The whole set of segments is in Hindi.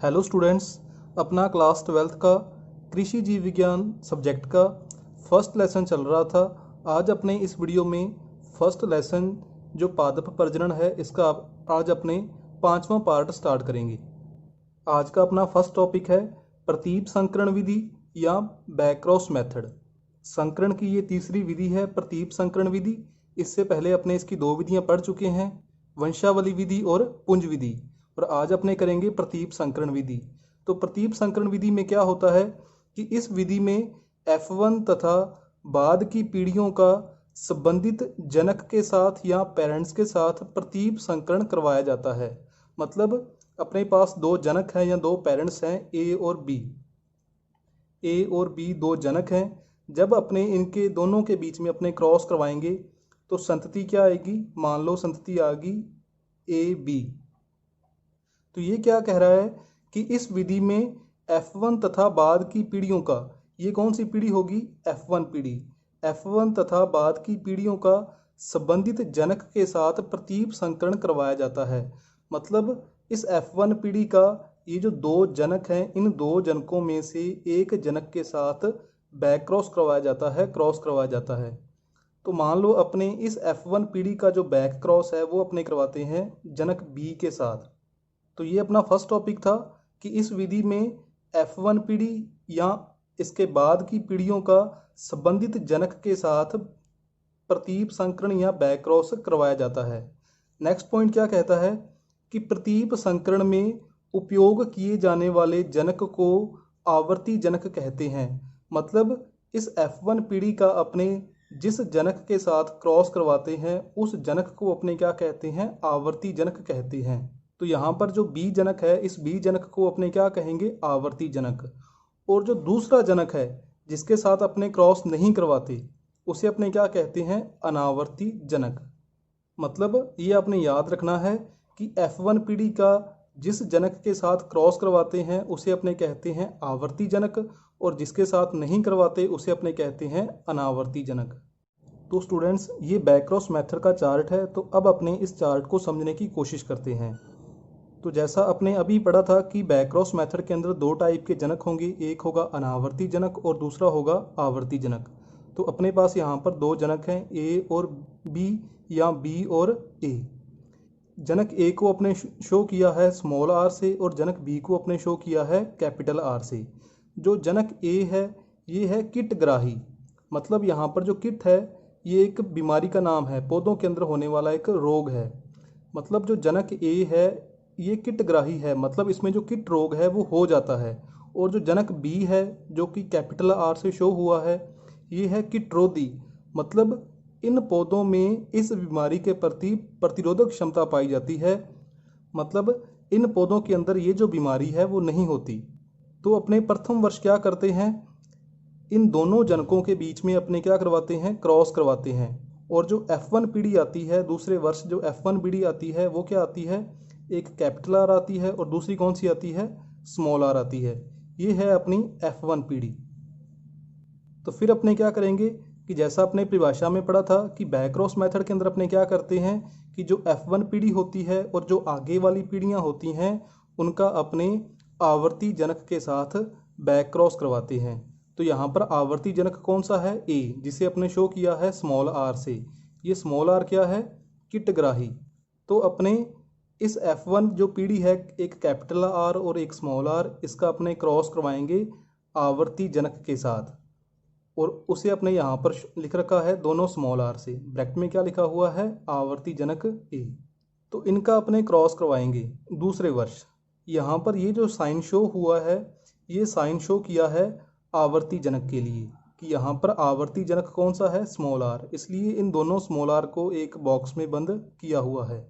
हेलो स्टूडेंट्स, अपना क्लास 12th का कृषि जीव विज्ञान सब्जेक्ट का फर्स्ट लेसन चल रहा था। आज अपने इस वीडियो में फर्स्ट लेसन जो पादप प्रजनन है इसका आज अपने 5वां पार्ट स्टार्ट करेंगे। आज का अपना फर्स्ट टॉपिक है प्रतीप संकरण विधि या बैक्रॉस मेथड। संकरण की ये तीसरी विधि है, प्रतीप संकरण विधि। इससे पहले अपने इसकी दो विधियां पढ़ चुके हैं, वंशावली विधि और पुंज विधि, और आज अपने करेंगे प्रतीप संकरण विधि। तो प्रतीप संकरण विधि में क्या होता है कि इस विधि में F1 तथा बाद की पीढ़ियों का संबंधित जनक के साथ या पेरेंट्स के साथ प्रतीप संकरण करवाया जाता है। मतलब अपने पास दो जनक हैं या दो पेरेंट्स हैं, ए और बी दो जनक हैं। जब अपने इनके दोनों के बीच में अपने क्रॉस करवाएंगे तो संतति क्या आएगी? मान लो संतति आ गई AB। तो ये क्या कह रहा है कि इस विधि में F1 तथा बाद की पीढ़ियों का, ये कौन सी पीढ़ी होगी? F1 पीढ़ी। F1 तथा बाद की पीढ़ियों का संबंधित जनक के साथ प्रतीप संकरण करवाया जाता है। मतलब इस F1 पीढ़ी का ये जो दो जनक हैं, इन दो जनकों में से एक जनक के साथ बैक क्रॉस करवाया जाता है, क्रॉस करवाया जाता है। तो मान लो अपने इस F1 पीढ़ी का जो बैक क्रॉस है वो अपने करवाते हैं जनक B के साथ। तो ये अपना फर्स्ट टॉपिक था कि इस विधि में F1 पीढ़ी या इसके बाद की पीढ़ियों का संबंधित जनक के साथ प्रतीप संकरण या बैक क्रॉस करवाया जाता है। नेक्स्ट पॉइंट क्या कहता है कि प्रतीप संकरण में उपयोग किए जाने वाले जनक को आवर्ती जनक कहते हैं। मतलब इस F1 पीढ़ी का अपने जिस जनक के साथ क्रॉस करवाते हैं उस जनक को अपने क्या कहते हैं? आवर्ती जनक कहते हैं। तो यहाँ पर जो बी जनक है, इस बी जनक को अपने क्या कहेंगे? आवर्ती जनक। और जो दूसरा जनक है जिसके साथ अपने क्रॉस नहीं करवाते उसे अपने क्या कहते हैं? अनावर्ती जनक। मतलब ये आपने याद रखना है कि F1 पीढ़ी का जिस जनक के साथ क्रॉस करवाते हैं उसे अपने कहते हैं आवर्ती जनक, और जिसके साथ नहीं करवाते उसे अपने कहते हैं अनावर्ती जनक। तो स्टूडेंट्स, ये बैक्रॉस मेथड का चार्ट है। तो अब अपने इस चार्ट को समझने की कोशिश करते हैं। तो जैसा अपने अभी पढ़ा था कि बैक्रॉस मेथड के अंदर दो टाइप के जनक होंगे, एक होगा अनावर्ती जनक और दूसरा होगा आवर्ती जनक। तो अपने पास यहाँ पर दो जनक हैं, ए और बी या बी और ए। जनक ए को अपने शो किया है स्मॉल आर से और जनक बी को अपने शो किया है कैपिटल आर से। जो जनक ए है ये है कीटग्राही। मतलब यहाँ पर जो कीट है ये एक बीमारी का नाम है, पौधों के अंदर होने वाला एक रोग है। मतलब जो जनक ए है ये कीटग्राही है, मतलब इसमें जो कीट रोग है वो हो जाता है। और जो जनक बी है जो कि कैपिटल आर से शो हुआ है ये है कीटरोधी। मतलब इन पौधों में इस बीमारी के प्रति प्रतिरोधक क्षमता पाई जाती है। मतलब इन पौधों के अंदर ये जो बीमारी है वो नहीं होती। तो अपने प्रथम वर्ष क्या करते हैं? इन दोनों जनकों के बीच में अपने क्या करवाते हैं? क्रॉस करवाते हैं। और जो F1 पीढ़ी आती है, दूसरे वर्ष जो F1 पीढ़ी आती है वो क्या आती है? एक कैपिटल आर आती है और दूसरी कौन सी आती है? स्मॉल आर आती है। ये है अपनी F1 पीढ़ी। तो फिर अपने क्या करेंगे कि जैसा अपने परिभाषा में पढ़ा था कि बैक्रॉस मेथड के अंदर अपने क्या करते हैं कि जो F1 पीढ़ी होती है और जो आगे वाली पीढ़ियां होती हैं उनका अपने आवर्ती जनक के साथ बैक क्रॉस करवाते हैं। तो यहाँ पर आवर्ती जनक कौन सा है? ए, जिसे अपने शो किया है स्मॉल आर से। ये स्मॉल आर क्या है? कीटग्राही। तो अपने इस F1 जो पीढ़ी है, एक कैपिटल आर और एक स्मॉल आर, इसका अपने क्रॉस करवाएंगे आवर्ती जनक के साथ। और उसे अपने यहाँ पर लिख रखा है दोनों स्मॉल आर से, ब्रैकेट में क्या लिखा हुआ है? आवर्ती जनक ए। तो इनका अपने क्रॉस करवाएंगे दूसरे वर्ष। यहाँ पर ये जो साइन शो हुआ है ये साइन शो किया है आवर्ती जनक के लिए कि यहाँ पर आवर्ती जनक कौन सा है? Small R. इसलिए इन दोनों स्मॉल आर को एक बॉक्स में बंद किया हुआ है।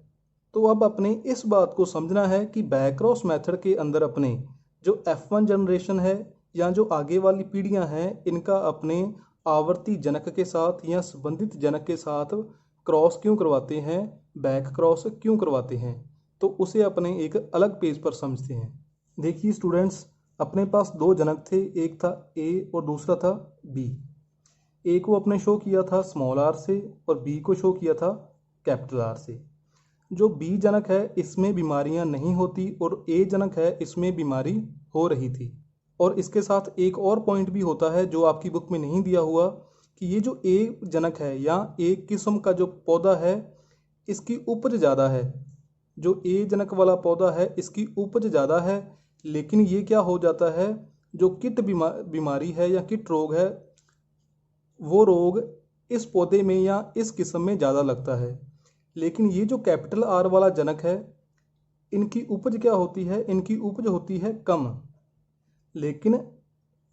तो अब अपने इस बात को समझना है कि बैक्रॉस मेथड के अंदर अपने जो F1 जनरेशन है या जो आगे वाली पीढ़ियां हैं इनका अपने आवर्ती जनक के साथ या संबंधित जनक के साथ क्रॉस क्यों करवाते हैं? बैक क्रॉस क्यों करवाते हैं? तो उसे अपने एक अलग पेज पर समझते हैं। देखिए स्टूडेंट्स, अपने पास दो जनक थे, एक था ए और दूसरा था बी। ए को अपने शो किया था स्मॉल आर से और बी को शो किया था कैपिटल आर से। जो बी जनक है इसमें बीमारियां नहीं होती और ए जनक है इसमें बीमारी हो रही थी। और इसके साथ एक और पॉइंट भी होता है जो आपकी बुक में नहीं दिया हुआ, कि ये जो ए जनक है या ए किस्म का जो पौधा है इसकी उपज ज़्यादा है। जो ए जनक वाला पौधा है इसकी उपज ज़्यादा है, लेकिन ये क्या हो जाता है, जो किट बीमारी है या किट रोग है वो रोग इस पौधे में या इस किस्म में ज़्यादा लगता है। लेकिन ये जो कैपिटल आर वाला जनक है इनकी उपज क्या होती है, इनकी उपज होती है कम। लेकिन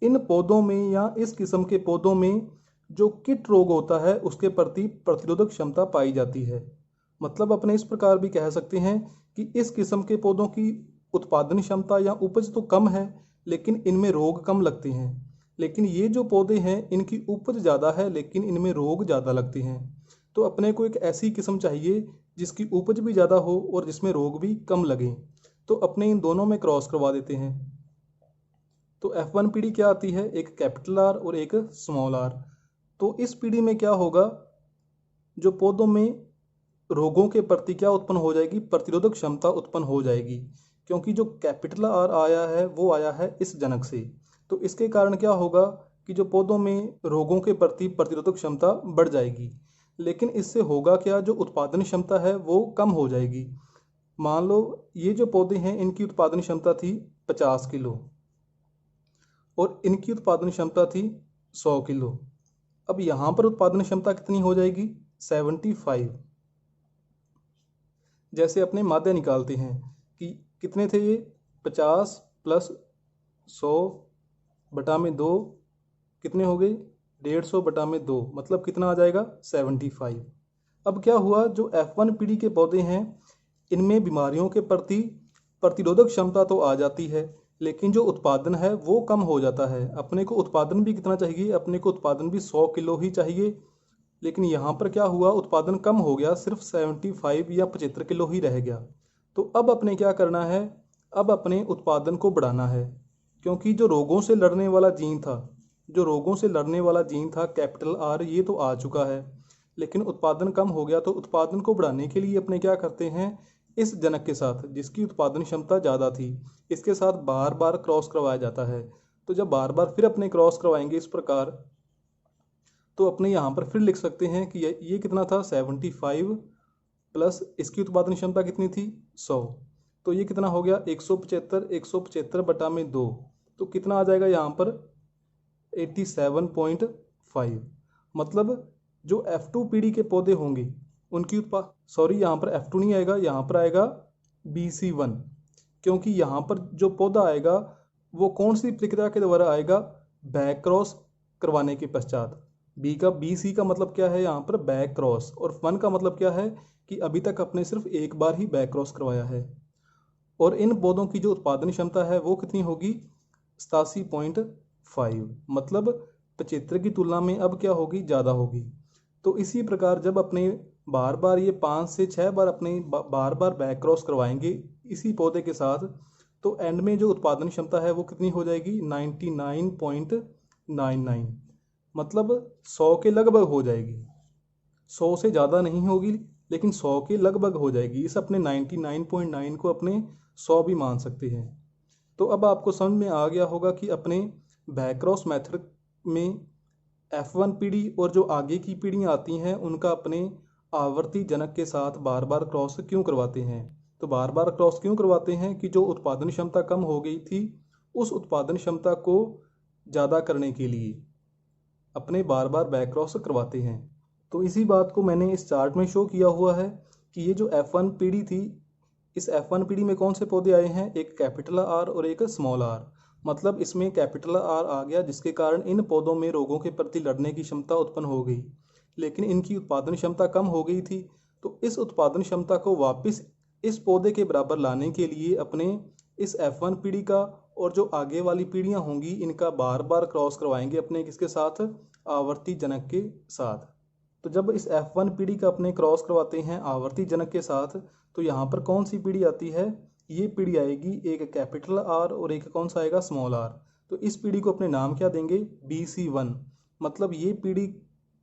इन पौधों में या इस किस्म के पौधों में जो किट रोग होता है उसके प्रति प्रतिरोधक क्षमता पाई जाती है। मतलब अपने इस प्रकार भी कह सकते हैं कि इस किस्म के पौधों की उत्पादन क्षमता या उपज तो कम है लेकिन इनमें रोग कम लगते हैं। लेकिन ये जो पौधे हैं इनकी उपज ज़्यादा है लेकिन इनमें रोग ज़्यादा लगते हैं। तो अपने को एक ऐसी किस्म चाहिए जिसकी उपज भी ज़्यादा हो और जिसमें रोग भी कम लगे। तो अपने इन दोनों में क्रॉस करवा देते हैं। तो F1 पीढ़ी क्या आती है, एक कैपिटल आर और एक स्मॉल आर। तो इस पीढ़ी में क्या होगा, जो पौधों में रोगों के प्रति क्या उत्पन्न हो जाएगी, प्रतिरोधक क्षमता उत्पन्न हो जाएगी, क्योंकि जो कैपिटल आर आया है वो आया है इस जनक से। तो इसके कारण क्या होगा कि जो पौधों में रोगों के प्रति प्रतिरोधक क्षमता बढ़ जाएगी। लेकिन इससे होगा क्या, जो उत्पादन क्षमता है वो कम हो जाएगी। मान लो ये जो पौधे हैं इनकी उत्पादन क्षमता थी 50 किलो और इनकी उत्पादन क्षमता थी 100 किलो। अब यहाँ पर उत्पादन क्षमता कितनी हो जाएगी, 75। जैसे अपने माध्य निकालते हैं कि कितने थे ये, 50 प्लस 100 बटा में 2 कितने हो गए, 150 बटा में 2, मतलब कितना आ जाएगा, 75। अब क्या हुआ, जो F1 पीढ़ी के पौधे हैं इनमें बीमारियों के प्रति प्रतिरोधक क्षमता तो आ जाती है लेकिन जो उत्पादन है वो कम हो जाता है। अपने को उत्पादन भी कितना चाहिए, अपने को उत्पादन भी 100 किलो ही चाहिए। लेकिन यहाँ पर क्या हुआ, उत्पादन कम हो गया, सिर्फ 75 या 75 किलो ही रह गया। तो अब अपने क्या करना है, अब अपने उत्पादन को बढ़ाना है, क्योंकि जो रोगों से लड़ने वाला जीन था, जो रोगों से लड़ने वाला जीन था कैपिटल आर, ये तो आ चुका है लेकिन उत्पादन कम हो गया। तो उत्पादन को बढ़ाने के लिए अपने क्या करते हैं, इस जनक के साथ जिसकी उत्पादन क्षमता ज़्यादा थी इसके साथ बार बार क्रॉस करवाया जाता है। तो जब बार बार फिर अपने क्रॉस करवाएंगे इस प्रकार, तो अपने यहाँ पर फिर लिख सकते हैं कि ये कितना था, 75 प्लस इसकी उत्पादन क्षमता कितनी थी, 100। तो ये कितना हो गया, 175, 175 बटा में 2, तो कितना आ जाएगा यहाँ पर, 87.5। मतलब जो F2 पीढ़ी के पौधे होंगे उनकी यहाँ पर F2 नहीं आएगा, यहाँ पर आएगा BC1, क्योंकि यहाँ पर जो पौधा आएगा वो कौन सी प्रक्रिया के द्वारा आएगा, बैक क्रॉस करवाने के पश्चात। BC का मतलब क्या है यहाँ पर, बैक क्रॉस, और 1 का मतलब क्या है कि अभी तक अपने सिर्फ एक बार ही बैक क्रॉस करवाया है। और इन पौधों की जो उत्पादन क्षमता है वो कितनी होगी, 87.5, मतलब 75 की तुलना में अब क्या होगी, ज़्यादा होगी। तो इसी प्रकार जब अपने बार बार ये 5 से 6 बार अपने बार बार बैक क्रॉस करवाएंगे इसी पौधे के साथ, तो एंड में जो उत्पादन क्षमता है वो कितनी हो जाएगी, 99.99, मतलब 100 के लगभग हो जाएगी। 100 से ज़्यादा नहीं होगी लेकिन 100 के लगभग हो जाएगी। इस अपने 99.9 को अपने 100 भी मान सकते हैं। तो अब आपको समझ में आ गया होगा कि अपने बैक क्रॉस मेथड में F1 पीढ़ी और जो आगे की पीढ़ियाँ आती हैं उनका अपने आवर्ती जनक के साथ बार बार क्रॉस क्यों करवाते हैं। तो बार बार क्रॉस क्यों करवाते हैं कि जो उत्पादन क्षमता कम हो गई थी उस उत्पादन क्षमता को ज़्यादा करने के लिए अपने बार बार बैक क्रॉस करवाते हैं। तो इसी बात को मैंने इस चार्ट में शो किया हुआ है कि ये जो F1 पीढ़ी थी, इस F1 पीढ़ी में कौन से पौधे आए हैं, एक कैपिटल आर और एक स्मॉल आर। मतलब इसमें कैपिटल आर आ गया जिसके कारण इन पौधों में रोगों के प्रति लड़ने की क्षमता उत्पन्न हो गई, लेकिन इनकी उत्पादन क्षमता कम हो गई थी। तो इस उत्पादन क्षमता को वापस इस पौधे के बराबर लाने के लिए अपने इस F1 पीढ़ी का और जो आगे वाली पीढ़ियां होंगी इनका बार बार क्रॉस करवाएंगे अपने किसके साथ, आवर्ती जनक के साथ। तो जब इस F1 पीढ़ी का अपने क्रॉस करवाते हैं आवर्ती जनक के साथ, तो यहाँ पर कौन सी पीढ़ी आती है, ये पीढ़ी आएगी एक कैपिटल आर और एक कौन सा आएगा, स्मॉल आर। तो इस पीढ़ी को अपने नाम क्या देंगे, BC1। मतलब ये पीढ़ी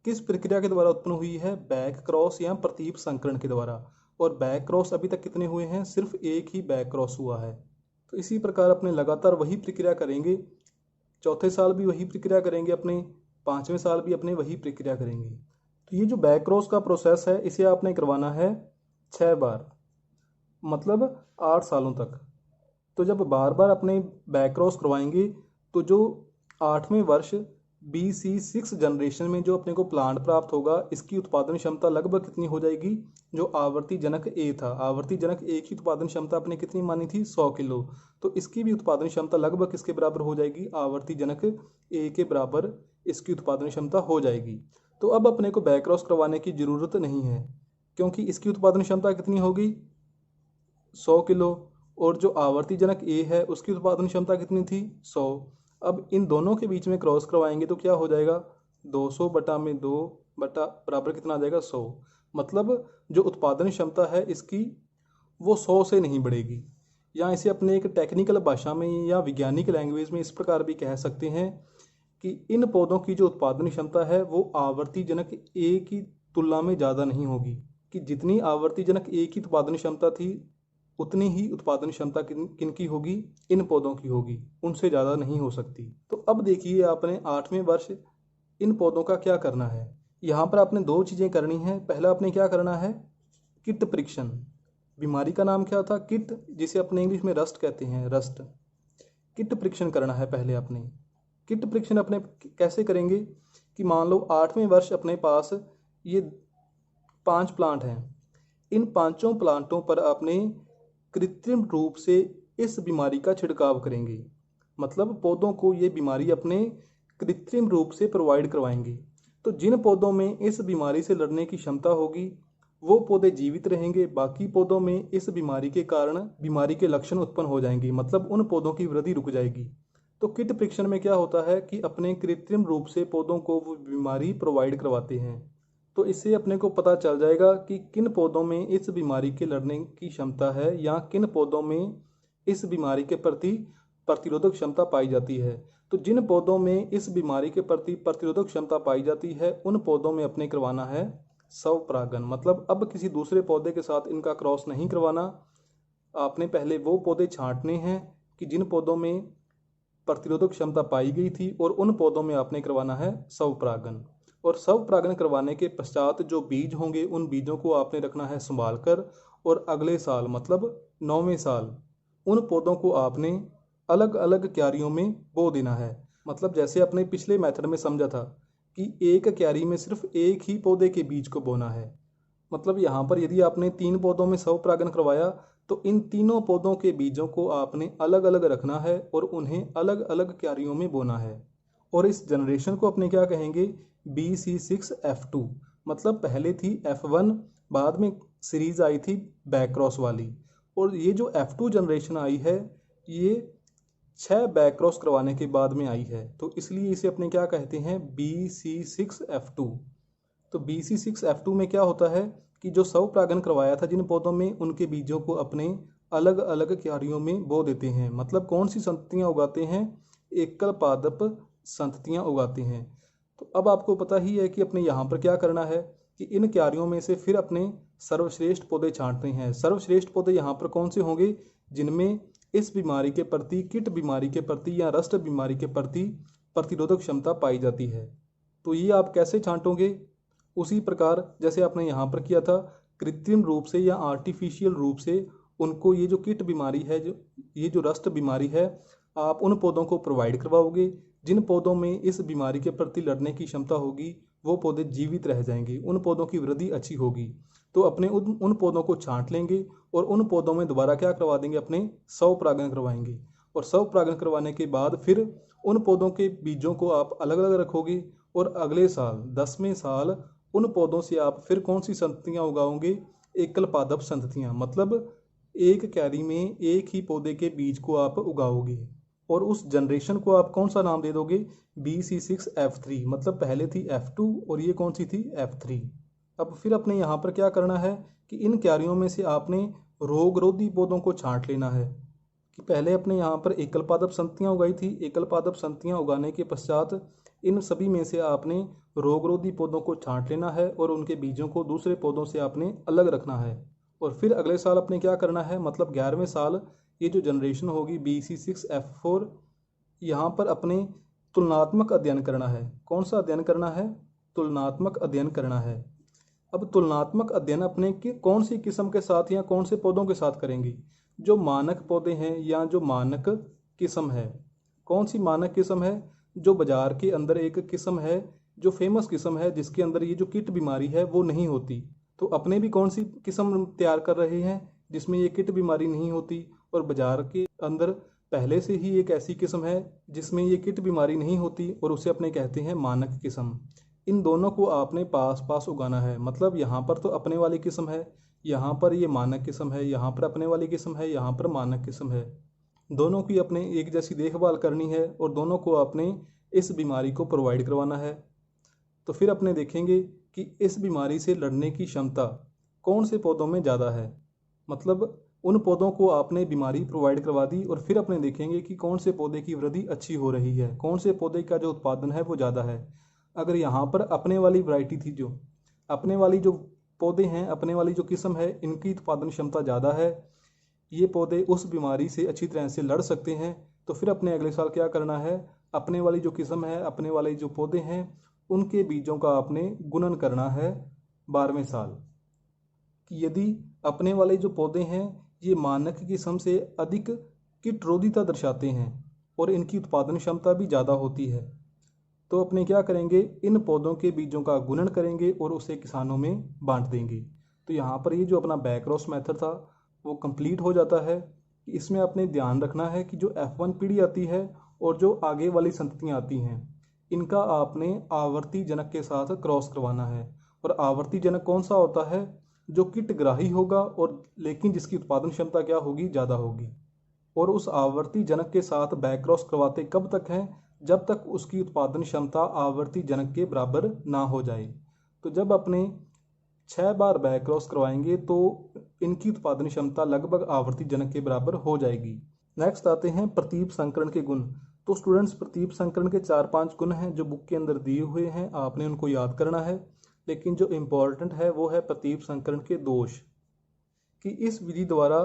किस प्रक्रिया के द्वारा उत्पन्न हुई है, बैक क्रॉस या प्रतीप संकरण के द्वारा। और बैक क्रॉस अभी तक कितने हुए हैं, सिर्फ एक ही बैक क्रॉस हुआ है। तो इसी प्रकार अपने लगातार वही प्रक्रिया करेंगे, चौथे साल भी वही प्रक्रिया करेंगे अपने, पाँचवें साल भी अपने वही प्रक्रिया करेंगे। तो ये जो बैक क्रॉस का प्रोसेस है इसे आपने करवाना है 6 बार, मतलब 8 सालों तक। तो जब बार बार अपने बैक क्रॉस करवाएंगे तो जो 8वें वर्ष BC6 जनरेशन में जो अपने को प्लांट प्राप्त होगा, इसकी उत्पादन क्षमता लगभग कितनी हो जाएगी, जो आवर्ती जनक ए था, आवर्ती जनक ए की उत्पादन क्षमता अपने कितनी मानी थी, 100 किलो। तो इसकी भी उत्पादन क्षमता लगभग किसके बराबर हो जाएगी, आवर्ती जनक ए के बराबर इसकी उत्पादन क्षमता हो जाएगी। तो अब अपने को बैक क्रॉस करवाने की ज़रूरत नहीं है, क्योंकि इसकी उत्पादन क्षमता कितनी होगी, 100 किलो, और जो आवर्ती जनक ए है उसकी उत्पादन क्षमता कितनी थी, 100। अब इन दोनों के बीच में क्रॉस करवाएंगे तो क्या हो जाएगा, 200 बटा में 2 बटा बराबर कितना आ जाएगा, 100। मतलब जो उत्पादन क्षमता है इसकी वो 100 से नहीं बढ़ेगी। या इसे अपने एक टेक्निकल भाषा में या वैज्ञानिक लैंग्वेज में इस प्रकार भी कह सकते हैं कि इन पौधों की जो उत्पादन क्षमता है वो आवर्ती जनक ए की तुलना में ज़्यादा नहीं होगी, कि जितनी आवर्ती जनक ए की उत्पादन क्षमता थी उतनी ही उत्पादन क्षमता किनकी होगी, इन पौधों की होगी, उनसे ज़्यादा नहीं हो सकती। तो अब देखिए आपने 8वें वर्ष इन पौधों का क्या करना है। यहाँ पर आपने 2 चीज़ें करनी है। पहला आपने क्या करना है, किट परीक्षण। बीमारी का नाम क्या था, किट, जिसे अपने इंग्लिश में रस्ट कहते हैं, रस्ट। किट परीक्षण करना है पहले आपने। किट परीक्षण अपने कैसे करेंगे कि मान लो 8वें वर्ष अपने पास ये 5 प्लांट हैं, इन 5 प्लांटों पर आपने कृत्रिम रूप से इस बीमारी का छिड़काव करेंगे। मतलब पौधों को ये बीमारी अपने कृत्रिम रूप से प्रोवाइड करवाएंगे। तो जिन पौधों में इस बीमारी से लड़ने की क्षमता होगी वो पौधे जीवित रहेंगे, बाकी पौधों में इस बीमारी के कारण बीमारी के लक्षण उत्पन्न हो जाएंगे, मतलब उन पौधों की वृद्धि रुक जाएगी। तो किट परीक्षण में क्या होता है कि अपने कृत्रिम रूप से पौधों को वो बीमारी प्रोवाइड करवाते हैं। तो इससे अपने को पता चल जाएगा कि किन पौधों में इस बीमारी के लड़ने की क्षमता है या किन पौधों में इस बीमारी के प्रति प्रतिरोधक क्षमता पाई जाती है। तो जिन पौधों में इस बीमारी के प्रति प्रतिरोधक क्षमता पाई जाती है उन पौधों में अपने करवाना है स्वपरागन। मतलब अब किसी दूसरे पौधे के साथ इनका क्रॉस नहीं करवाना, आपने पहले वो पौधे छांटने हैं कि जिन पौधों में प्रतिरोधक क्षमता पाई गई थी और उन पौधों में आपने करवाना है स्वपरागन। और स्वपरागन करवाने के पश्चात जो बीज होंगे उन बीजों को आपने रखना है संभाल कर, और अगले साल मतलब 9वें साल उन पौधों को आपने अलग अलग क्यारियों में बो देना है। मतलब जैसे अपने पिछले मेथड में समझा था कि एक क्यारी में सिर्फ एक ही पौधे के बीज को बोना है। मतलब यहाँ पर यदि आपने 3 पौधों में स्वपरागन करवाया तो इन तीनों पौधों के बीजों को आपने अलग अलग रखना है और उन्हें अलग अलग क्यारियों में बोना है। और इस जनरेशन को अपने क्या कहेंगे, BC6F2। मतलब पहले थी F1, बाद में सीरीज आई थी बैक क्रॉस वाली, और ये जो F2 जनरेशन आई है ये 6 बैक क्रॉस करवाने के बाद में आई है। तो इसलिए इसे अपने क्या कहते हैं, BC6F2। तो BC6F2 में क्या होता है कि जो स्वपरागन करवाया था जिन पौधों में, उनके बीजों को अपने अलग अलग क्यारियों में बो देते हैं। मतलब कौन सी संततियाँ उगाते हैं, एकल पादप संततियाँ उगाते हैं। तो अब आपको पता ही है कि अपने यहाँ पर क्या करना है कि इन क्यारियों में से फिर अपने सर्वश्रेष्ठ पौधे छांटने हैं। सर्वश्रेष्ठ पौधे यहाँ पर कौन से होंगे, जिनमें इस बीमारी के प्रति, किट बीमारी के प्रति या रस्ट बीमारी के प्रति प्रतिरोधक क्षमता पाई जाती है। तो ये आप कैसे छांटोगे, उसी प्रकार जैसे आपने यहाँ पर किया था, कृत्रिम रूप से या आर्टिफिशियल रूप से उनको ये जो किट बीमारी है, ये जो रस्ट बीमारी है, आप उन पौधों को प्रोवाइड करवाओगे। जिन पौधों में इस बीमारी के प्रति लड़ने की क्षमता होगी वो पौधे जीवित रह जाएंगे, उन पौधों की वृद्धि अच्छी होगी। तो अपने उन पौधों को छांट लेंगे और उन पौधों में दोबारा क्या करवा देंगे, अपने स्वपरागन करवाएंगे। और स्वपरागन करवाने के बाद फिर उन पौधों के बीजों को आप अलग अलग रखोगे और अगले साल 10वें साल उन पौधों से आप फिर कौन सी संततियाँ उगाओगे, एकल पादप संततियाँ। मतलब एक क्यारी में एक ही पौधे के बीज को आप उगाओगे और उस जनरेशन को आप कौन सा नाम दे दोगे, BC6F3। मतलब पहले थी F2 और ये कौन सी थी, F3। अब फिर अपने यहाँ पर क्या करना है कि इन क्यारियों में से आपने रोगरोधी पौधों को छांट लेना है। कि पहले अपने यहाँ पर एकल पादप संततियाँ उगाई थी, एकल पादप संततियाँ उगाने के पश्चात इन सभी में से आपने रोगरोधी पौधों को छांट लेना है और उनके बीजों को दूसरे पौधों से आपने अलग रखना है। और फिर अगले साल अपने क्या करना है, मतलब 11वें साल ये जो जनरेशन होगी BC6F4, यहाँ पर अपने तुलनात्मक अध्ययन करना है। कौन सा अध्ययन करना है? तुलनात्मक अध्ययन करना है। अब तुलनात्मक अध्ययन अपने की कौन सी किस्म के साथ या कौन से पौधों के साथ करेंगे? जो मानक पौधे हैं या जो मानक किस्म है। कौन सी मानक किस्म है? जो बाजार के अंदर एक किस्म है, जो फेमस किस्म है, जिसके अंदर ये जो किट बीमारी है वो नहीं होती। तो अपने भी कौन सी किस्म तैयार कर रहे हैं जिसमें ये किट बीमारी नहीं होती, और बाजार के अंदर पहले से ही एक ऐसी किस्म है जिसमें ये किट बीमारी नहीं होती, और उसे अपने कहते हैं मानक किस्म। इन दोनों को आपने पास पास उगाना है। मतलब यहाँ पर तो अपने वाली किस्म है, यहाँ पर ये मानक किस्म है, यहाँ पर अपने वाली किस्म है, यहाँ पर मानक किस्म है। दोनों की अपने एक जैसी देखभाल करनी है और दोनों को आपने इस बीमारी को प्रोवाइड करवाना है। तो फिर अपने देखेंगे कि इस बीमारी से लड़ने की क्षमता कौन से पौधों में ज़्यादा है। मतलब उन पौधों को आपने बीमारी प्रोवाइड करवा दी और फिर अपने देखेंगे कि कौन से पौधे की वृद्धि अच्छी हो रही है, कौन से पौधे का जो उत्पादन है वो ज़्यादा है। अगर यहाँ पर अपने वाली वैरायटी थी, जो अपने वाली जो पौधे हैं, अपने वाली जो किस्म है, इनकी उत्पादन क्षमता ज़्यादा है, ये पौधे उस बीमारी से अच्छी तरह से लड़ सकते हैं, तो फिर अपने अगले साल क्या करना है, अपने वाली जो किस्म है, अपने वाले जो पौधे हैं, उनके बीजों का आपने गुणन करना है 12वें साल। कि यदि अपने वाले जो पौधे हैं ये मानक किस्म से अधिक कीटरोधिता दर्शाते हैं और इनकी उत्पादन क्षमता भी ज़्यादा होती है, तो अपने क्या करेंगे, इन पौधों के बीजों का गुणन करेंगे और उसे किसानों में बांट देंगे। तो यहाँ पर ये जो अपना बैकक्रॉस मेथड था वो कंप्लीट हो जाता है। इसमें अपने ध्यान रखना है कि जो F1 पीढ़ी आती है और जो आगे वाली संततियाँ आती हैं, इनका आपने आवर्ती जनक के साथ क्रॉस करवाना है। और आवर्ती जनक कौन सा होता है? जो कीटग्राही होगा और लेकिन जिसकी उत्पादन क्षमता क्या होगी, ज़्यादा होगी। और उस आवर्ती जनक के साथ बैकक्रॉस करवाते कब तक हैं? जब तक उसकी उत्पादन क्षमता आवर्ती जनक के बराबर ना हो जाए। तो जब अपने 6 बार बैकक्रॉस करवाएंगे तो इनकी उत्पादन क्षमता लगभग आवर्ती जनक के बराबर हो जाएगी। नेक्स्ट आते हैं प्रतीप संकरण के गुण। तो स्टूडेंट्स, प्रतीप संकरण के 4-5 गुण हैं जो बुक के अंदर दिए हुए हैं, आपने उनको याद करना है। लेकिन जो इम्पोर्टेंट है वो है प्रतीप संकरण के दोष, कि इस विधि द्वारा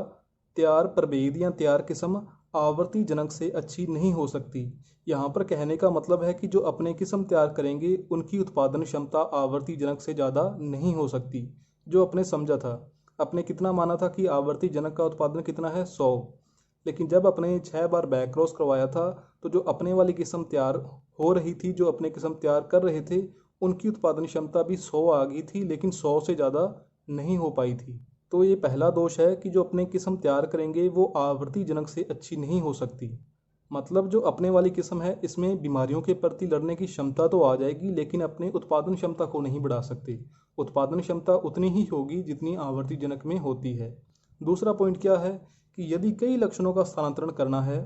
तैयार प्रभेद या तैयार किस्म आवर्ती जनक से अच्छी नहीं हो सकती। यहाँ पर कहने का मतलब है कि जो अपने किस्म तैयार करेंगे उनकी उत्पादन क्षमता आवर्ती जनक से ज़्यादा नहीं हो सकती। जो अपने समझा था, अपने कितना माना था कि आवर्ती जनक का उत्पादन कितना है, 100। लेकिन जब अपने 6 बार बैक क्रॉस करवाया था तो जो अपने वाली किस्म तैयार हो रही थी, जो अपने किस्म तैयार कर रहे थे, उनकी उत्पादन क्षमता भी 100 आ गई थी, लेकिन 100 से ज़्यादा नहीं हो पाई थी। तो ये पहला दोष है कि जो अपने किस्म तैयार करेंगे वो आवर्ती जनक से अच्छी नहीं हो सकती। मतलब जो अपने वाली किस्म है इसमें बीमारियों के प्रति लड़ने की क्षमता तो आ जाएगी, लेकिन अपने उत्पादन क्षमता को नहीं बढ़ा सकते। उत्पादन क्षमता उतनी ही होगी जितनी आवर्ती जनक में होती है। दूसरा पॉइंट क्या है कि यदि कई लक्षणों का स्थानांतरण करना है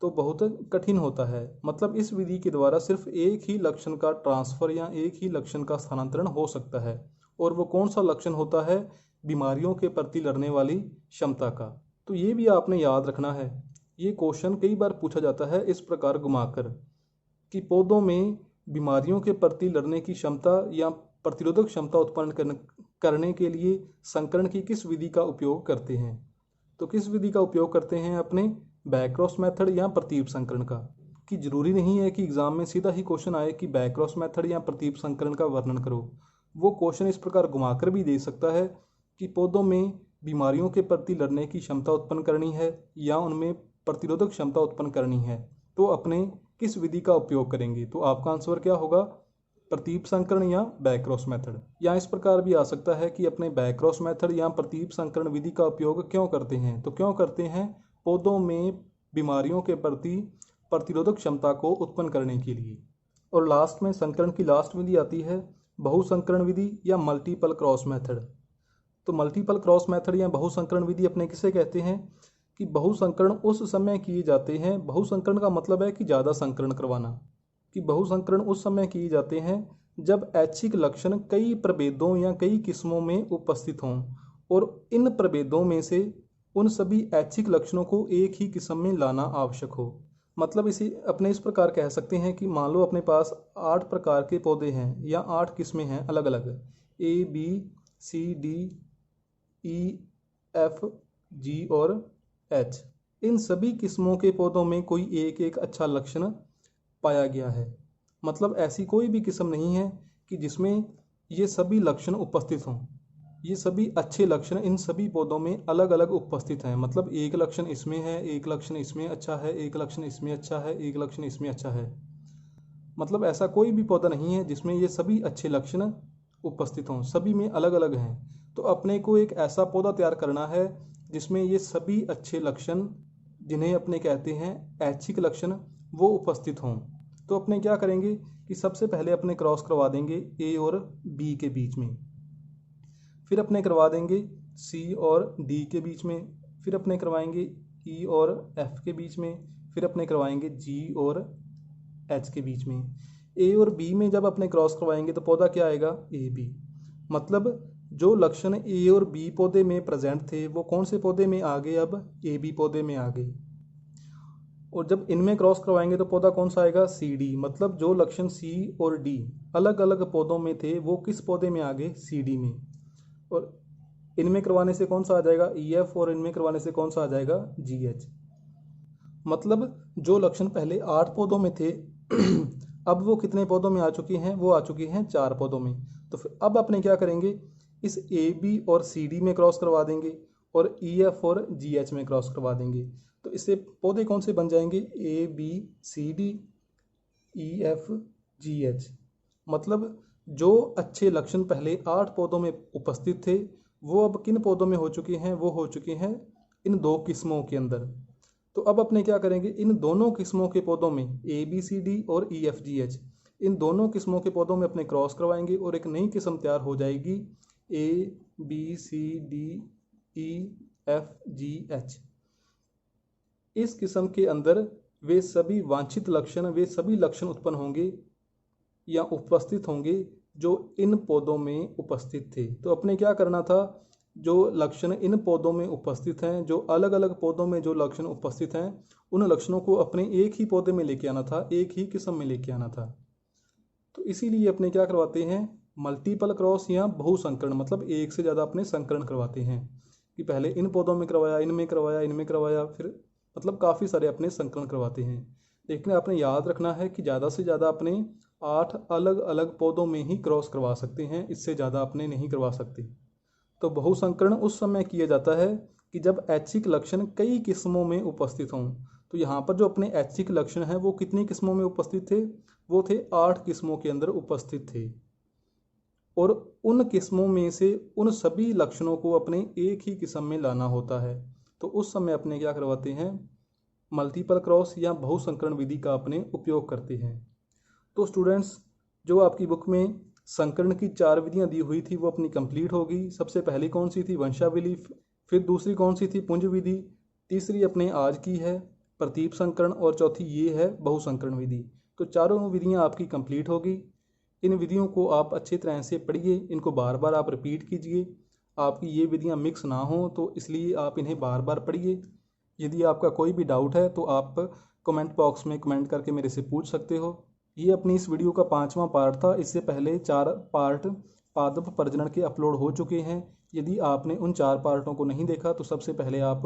तो बहुत कठिन होता है। मतलब इस विधि के द्वारा सिर्फ एक ही लक्षण का ट्रांसफ़र या एक ही लक्षण का स्थानांतरण हो सकता है, और वो कौन सा लक्षण होता है, बीमारियों के प्रति लड़ने वाली क्षमता का। तो ये भी आपने याद रखना है। ये क्वेश्चन कई बार पूछा जाता है इस प्रकार घुमाकर कि पौधों में बीमारियों के प्रति लड़ने की क्षमता या प्रतिरोधक क्षमता उत्पन्न करने के लिए संकरण की किस विधि का उपयोग करते हैं। तो किस विधि का उपयोग करते हैं अपने, बैकक्रॉस मेथड या प्रतीप संकरण का। कि जरूरी नहीं है कि एग्जाम में सीधा ही क्वेश्चन आए कि बैकक्रॉस मेथड या प्रतीप संकरण का वर्णन करो। वो क्वेश्चन इस प्रकार घुमाकर भी दे सकता है कि पौधों में बीमारियों के प्रति लड़ने की क्षमता उत्पन्न करनी है या उनमें प्रतिरोधक क्षमता उत्पन्न करनी है, तो अपने किस विधि का उपयोग करेंगे। तो आपका आंसर क्या होगा, प्रतीप संकरण या बैकक्रॉस मेथड। या इस प्रकार भी आ सकता है कि अपने बैकक्रॉस मेथड या प्रतीप संकरण विधि का उपयोग क्यों करते हैं। तो क्यों करते हैं, पौधों में बीमारियों के प्रति प्रतिरोधक क्षमता को उत्पन्न करने के लिए। और लास्ट में संकरण की लास्ट विधि आती है बहुसंकरण विधि या मल्टीपल क्रॉस मेथड। तो मल्टीपल क्रॉस मेथड या बहुसंकरण विधि अपने किसे कहते हैं कि बहुसंकरण उस समय किए जाते हैं। बहुसंकरण का मतलब है कि ज़्यादा संकरण करवाना। कि बहुसंकरण उस समय किए जाते हैं जब ऐच्छिक लक्षण कई प्रभेदों या कई किस्मों में उपस्थित हों और इन प्रभेदों में से उन सभी ऐच्छिक लक्षणों को एक ही किस्म में लाना आवश्यक हो। मतलब इसे अपने इस प्रकार कह सकते हैं कि मान लो अपने पास 8 प्रकार के पौधे हैं या 8 किस्में हैं अलग अलग, A B C D E F, G और एच, इन सभी किस्मों के पौधों में कोई एक एक अच्छा लक्षण पाया गया है। मतलब ऐसी कोई भी किस्म नहीं है कि जिसमें ये सभी लक्षण उपस्थित हों। ये सभी अच्छे लक्षण इन सभी पौधों में अलग अलग उपस्थित हैं। मतलब एक लक्षण इसमें है, एक लक्षण इसमें अच्छा है, एक लक्षण इसमें अच्छा है, एक लक्षण इसमें अच्छा है। मतलब ऐसा कोई भी पौधा नहीं है जिसमें ये सभी अच्छे लक्षण उपस्थित हों, सभी में अलग अलग हैं। तो अपने को एक ऐसा पौधा तैयार करना है जिसमें ये सभी अच्छे लक्षण, जिन्हें अपने कहते हैं ऐच्छिक लक्षण, वो उपस्थित हों। तो अपने क्या करेंगे कि सबसे पहले अपने क्रॉस करवा देंगे ए और बी के बीच में, फिर अपने करवा देंगे सी और डी के बीच में, फिर अपने करवाएंगे ई और एफ के बीच में, फिर अपने करवाएंगे जी और एच के बीच में। ए और बी में जब अपने क्रॉस करवाएंगे तो पौधा क्या आएगा, ए बी। मतलब जो लक्षण ए और बी पौधे में प्रेजेंट थे वो कौन से पौधे में आ गए, अब ए बी पौधे में आ गए। और जब इनमें क्रॉस करवाएंगे तो पौधा कौन सा आएगा, सी डी। मतलब जो लक्षण सी और डी अलग अलग पौधों में थे वो किस पौधे में आ गए, सी डी में। और इनमें करवाने से कौन सा आ जाएगा, ई एफ, और इनमें करवाने से कौन सा आ जाएगा, जी एच। मतलब जो लक्षण पहले 8 पौधों में थे अब वो कितने पौधों में आ चुके हैं, वो आ चुके हैं 4 पौधों में। तो फिर अब अपने क्या करेंगे, इस ए बी और सी डी में क्रॉस करवा देंगे और ई एफ और जी एच में क्रॉस करवा देंगे। तो इससे पौधे कौन से बन जाएंगे, A B C D E F G H. मतलब जो अच्छे लक्षण पहले 8 पौधों में उपस्थित थे वो अब किन पौधों में हो चुके हैं, वो हो चुके हैं इन 2 किस्मों के अंदर। तो अब अपने क्या करेंगे, इन दोनों किस्मों के पौधों में ए बी सी डी और ई एफ जी एच, इन दोनों किस्मों के पौधों में अपने क्रॉस करवाएंगे और एक नई किस्म तैयार हो जाएगी, A B C D E F G H. इस किस्म के अंदर वे सभी वांछित लक्षण, वे सभी लक्षण उत्पन्न होंगे या उपस्थित होंगे जो इन पौधों में उपस्थित थे। तो अपने क्या करना था, जो लक्षण इन पौधों में उपस्थित हैं, जो अलग अलग पौधों में जो लक्षण उपस्थित हैं, उन लक्षणों को अपने एक ही पौधे में लेके आना था, एक ही किस्म में लेके आना था। तो इसीलिए अपने क्या करवाते हैं, मल्टीपल क्रॉस या बहुसंकरण। मतलब एक से ज़्यादा अपने संकरण करवाते हैं कि पहले इन पौधों में करवाया, इनमें करवाया, इनमें करवाया, फिर मतलब काफ़ी सारे अपने संकरण करवाते हैं। लेकिन आपने याद रखना है कि ज़्यादा से ज़्यादा अपने 8 अलग अलग पौधों में ही क्रॉस करवा सकते हैं, इससे ज़्यादा अपने नहीं करवा सकते। तो बहुसंकरण उस समय किया जाता है कि जब ऐच्छिक लक्षण कई किस्मों में उपस्थित हों। तो यहाँ पर जो अपने ऐच्छिक लक्षण हैं वो कितनी किस्मों में उपस्थित थे, वो थे 8 किस्मों के अंदर उपस्थित थे। और उन किस्मों में से उन सभी लक्षणों को अपने एक ही किस्म में लाना होता है। तो उस समय अपने क्या करवाते हैं, मल्टीपल क्रॉस या बहुसंकरण विधि का अपने उपयोग करते हैं। तो स्टूडेंट्स, जो आपकी बुक में संकरण की 4 विधियां दी हुई थी वो अपनी कंप्लीट होगी। सबसे पहली कौन सी थी, वंशावली। फिर दूसरी कौन सी थी, पुंज विधि। तीसरी अपने आज की है प्रतीप संकरण, और चौथी ये है बहुसंकरण विधि। तो चारों विधियां आपकी कंप्लीट होगी। इन विधियों को आप अच्छी तरह से पढ़िए, इनको बार बार आप रिपीट कीजिए। आपकी ये विधियां मिक्स ना हो तो इसलिए आप इन्हें बार बार पढ़िए। यदि आपका कोई भी डाउट है तो आप कमेंट बॉक्स में कमेंट करके मेरे से पूछ सकते हो। ये अपनी इस वीडियो का 5वां पार्ट था। इससे पहले 4 पार्ट पादप प्रजनन के अपलोड हो चुके हैं। यदि आपने उन 4 पार्टों को नहीं देखा तो सबसे पहले आप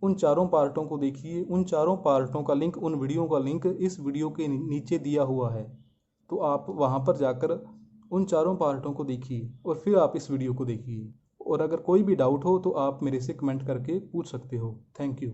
उन चारों पार्टों को देखिए। उन चारों पार्टों का लिंक, उन वीडियो का लिंक इस वीडियो के नीचे दिया हुआ है। तो आप वहाँ पर जाकर उन चारों पार्टों को देखिए और फिर आप इस वीडियो को देखिए। और अगर कोई भी डाउट हो तो आप मेरे से कमेंट करके पूछ सकते हो। Thank you.